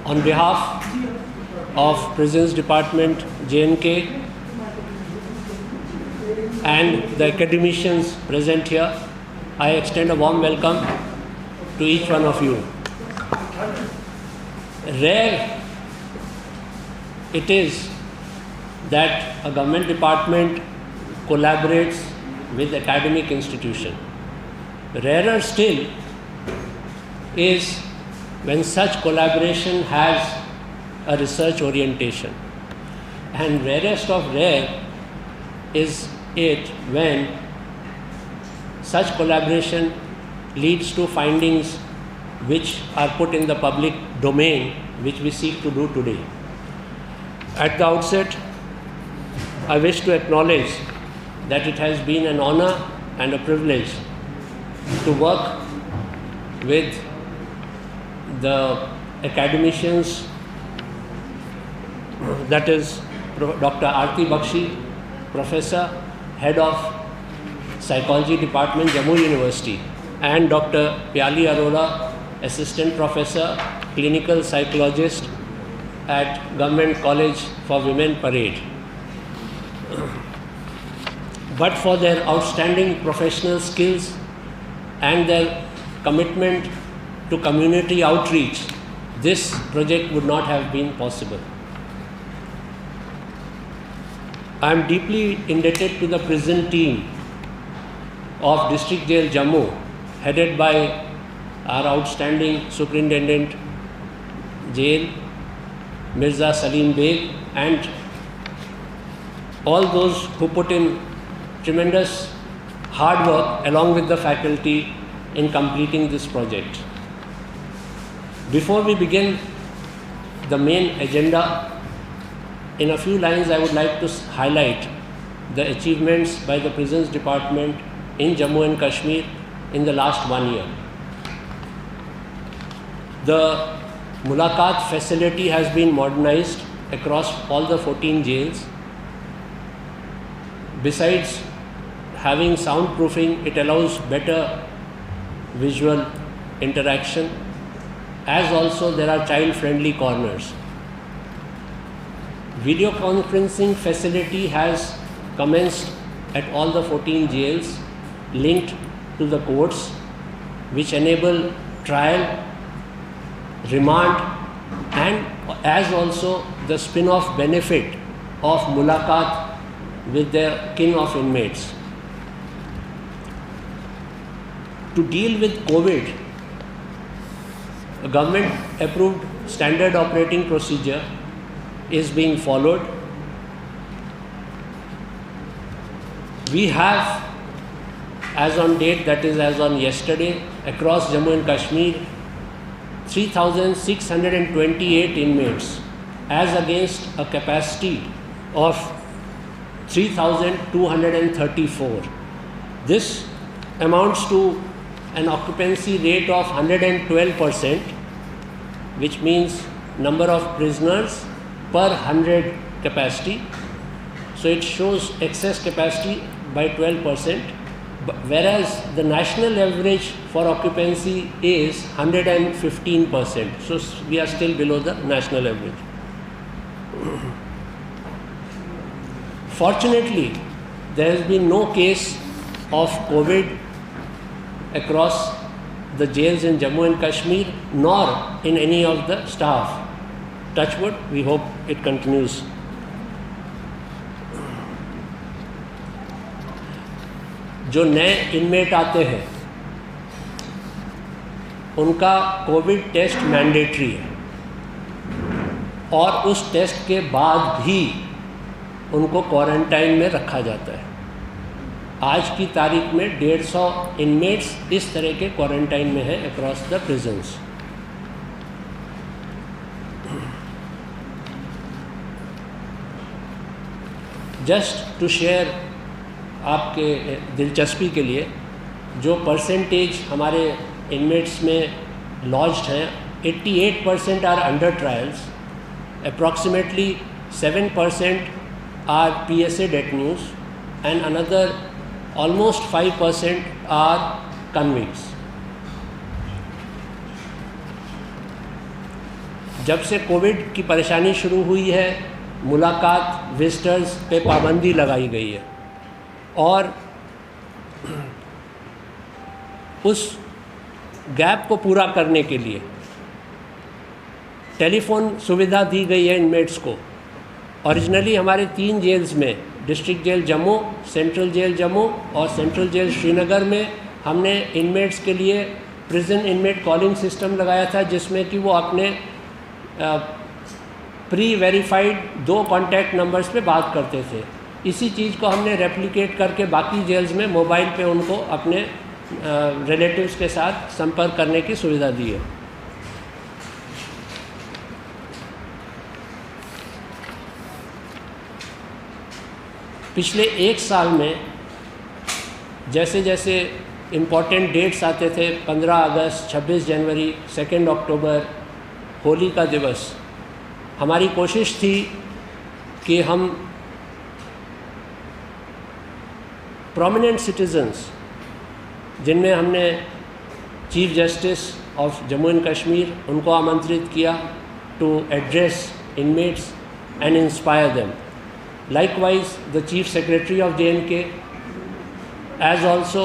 On behalf of Prisons Department, J&K, and the academicians present here, I extend a warm welcome to each one of you. Rare it is that a government department collaborates with academic institution. Rarer still is when such collaboration has a research orientation. And rarest of rare is it when such collaboration leads to findings which are put in the public domain, which we seek to do today. At the outset, I wish to acknowledge that it has been an honor and a privilege to work with the academicians, that is Dr. Aarti Bakshi, Professor, Head of Psychology Department, Jammu University, and Dr. Pyali Arora, Assistant Professor, Clinical Psychologist at Government College for Women, Parade. But for their outstanding professional skills and their commitment to community outreach, this project would not have been possible. I am deeply indebted to the prison team of District Jail Jammu, headed by our outstanding Superintendent Jail, Mirza Salim Beg, and all those who put in tremendous hard work along with the faculty in completing this project. Before we begin the main agenda, in a few lines I would like to highlight the achievements by the Prisons Department in Jammu and Kashmir in the last 1 year. The Mulaqat facility has been modernized across all the 14 jails. Besides having soundproofing, it allows better visual interaction, as also there are child-friendly corners. Video conferencing facility has commenced at all the 14 jails linked to the courts, which enable trial, remand, and as also the spin-off benefit of Mulaqat with their kin of inmates. To deal with COVID, a government-approved standard operating procedure is being followed. We have, as on date, that is as on yesterday, across Jammu and Kashmir, 3,628 inmates, as against a capacity of 3,234. This amounts to an occupancy rate of 112%, which means number of prisoners per 100 capacity. So it shows excess capacity by 12%, whereas the national average for occupancy is 115%. So we are still below the national average. Fortunately, there has been no case of COVID across the jails in Jammu and Kashmir, nor in any of the staff. Touch wood, we hope it continues. जो नए inmate आते हैं उनका Covid test mandatory है, और उस test के बाद भी उनको क्वारंटाइन में रखा जाता है। आज की तारीख में 150 इनमेट्स इस तरह के क्वारंटाइन में हैं across the prisons. Just to share आपके दिलचस्पी के लिए, जो परसेंटेज हमारे इनमेट्स में लॉज्ड हैं, 88% are under trials, approximately 7% are PSA detainees, and another almost 5% are convicts. जब से कोविड की परेशानी शुरू हुई है, मुलाकात, विजिटर्स पे पाबंदी लगाई गई है और उस गैप को पूरा करने के लिए टेलीफोन सुविधा दी गई है इनमेट्स को। ओरिजिनली हमारे 3 जेल्स में, district jail Jammu, central jail Jammu और सेंट्रल जेल श्रीनगर में, हमने इनमेट्स के लिए प्रिजन इनमेट कॉलिंग सिस्टम लगाया था, जिसमें कि वो अपने प्री वेरीफाइड 2 कॉन्टैक्ट नंबर्स पे बात करते थे। इसी चीज़ को हमने रेप्लिकेट करके बाकी जेल्स में मोबाइल पे उनको अपने रिलेटिव्स के साथ संपर्क करने की सुविधा दी है। पिछले 1 साल में जैसे जैसे इम्पॉर्टेंट डेट्स आते थे, 15 अगस्त, 26 जनवरी, 2 अक्टूबर, होली का दिवस, हमारी कोशिश थी कि हम प्रोमिनेंट सिटीजन्स, जिनमें हमने chief justice of Jammu and Kashmir, उनको आमंत्रित किया to address inmates and inspire them. Likewise, the Chief Secretary of J&K, as also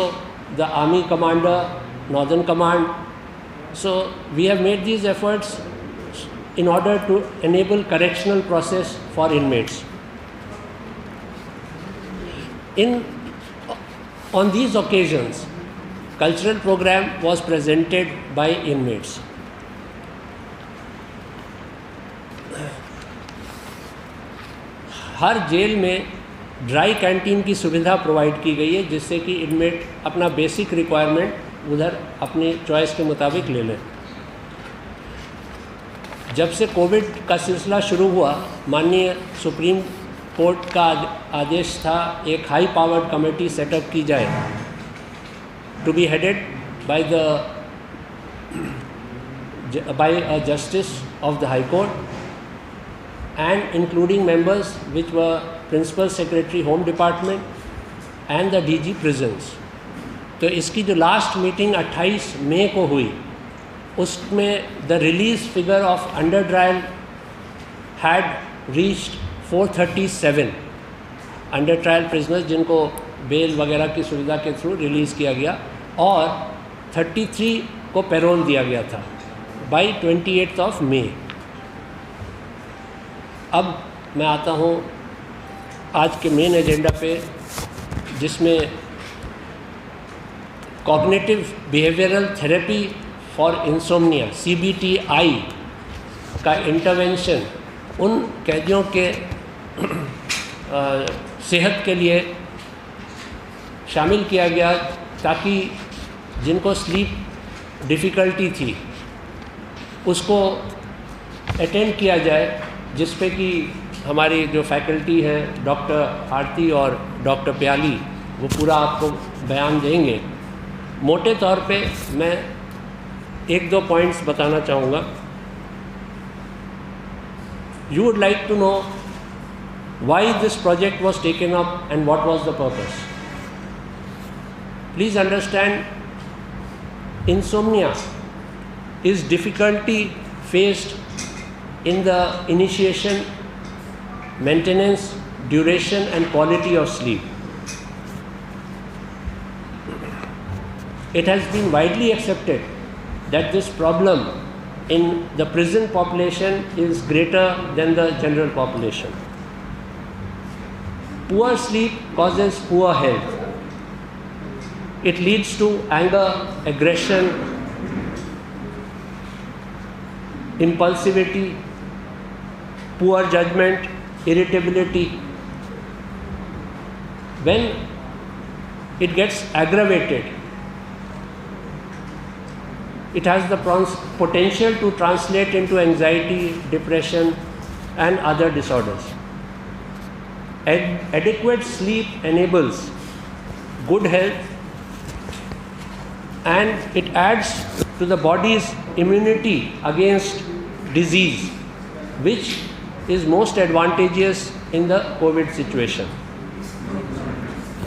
the Army Commander, Northern Command. So we have made these efforts in order to enable correctional process for inmates. On these occasions, cultural program was presented by inmates. हर jail में dry canteen की सुविधा provide की गई है, जिससे कि inmate अपना बेसिक रिक्वायरमेंट उधर अपनी चॉइस के मुताबिक ले लें। जब से कोविड का सिलसिला शुरू हुआ, माननीय सुप्रीम कोर्ट का आदेश था एक हाई पावर्ड कमेटी सेटअप की जाए, to be headed by a justice of the high court and including members which were Principal Secretary Home Department and the DG Prisons। तो इसकी जो लास्ट मीटिंग 28 मई को हुई, उसमें the release figure of under trial had reached 437 under trial prisoners, जिनको bell वगैरह की सुविधा के थ्रू रिलीज़ किया गया, और 33 को पैरोल दिया गया था बाई 28 मई। अब मैं आता हूँ आज के मेन एजेंडा पे, जिसमें cognitive behavioural therapy for insomnia CBTI का इंटरवेंशन उन कैदियों के सेहत के लिए शामिल किया गया, ताकि जिनको स्लीप डिफ़िकल्टी थी उसको अटेंड किया जाए, जिस पे कि हमारी जो फैकल्टी हैं डॉक्टर आरती और डॉक्टर प्याली, वो पूरा आपको बयान देंगे। मोटे तौर पे मैं 1-2 पॉइंट्स बताना चाहूँगा। You would like to know why this project was taken up and what was the purpose. Please understand, insomnia is difficulty faced in the initiation, maintenance, duration and quality of sleep. It has been widely accepted that this problem in the prison population is greater than the general population. Poor sleep causes poor health. It leads to anger, aggression, impulsivity, poor judgment, irritability. When it gets aggravated, it has the potential to translate into anxiety, depression and other disorders. Adequate sleep enables good health, and it adds to the body's immunity against disease, which is most advantageous in the COVID situation.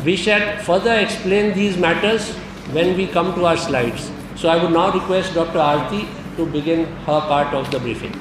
We shall further explain these matters when we come to our slides. So I would now request Dr. Aarti to begin her part of the briefing.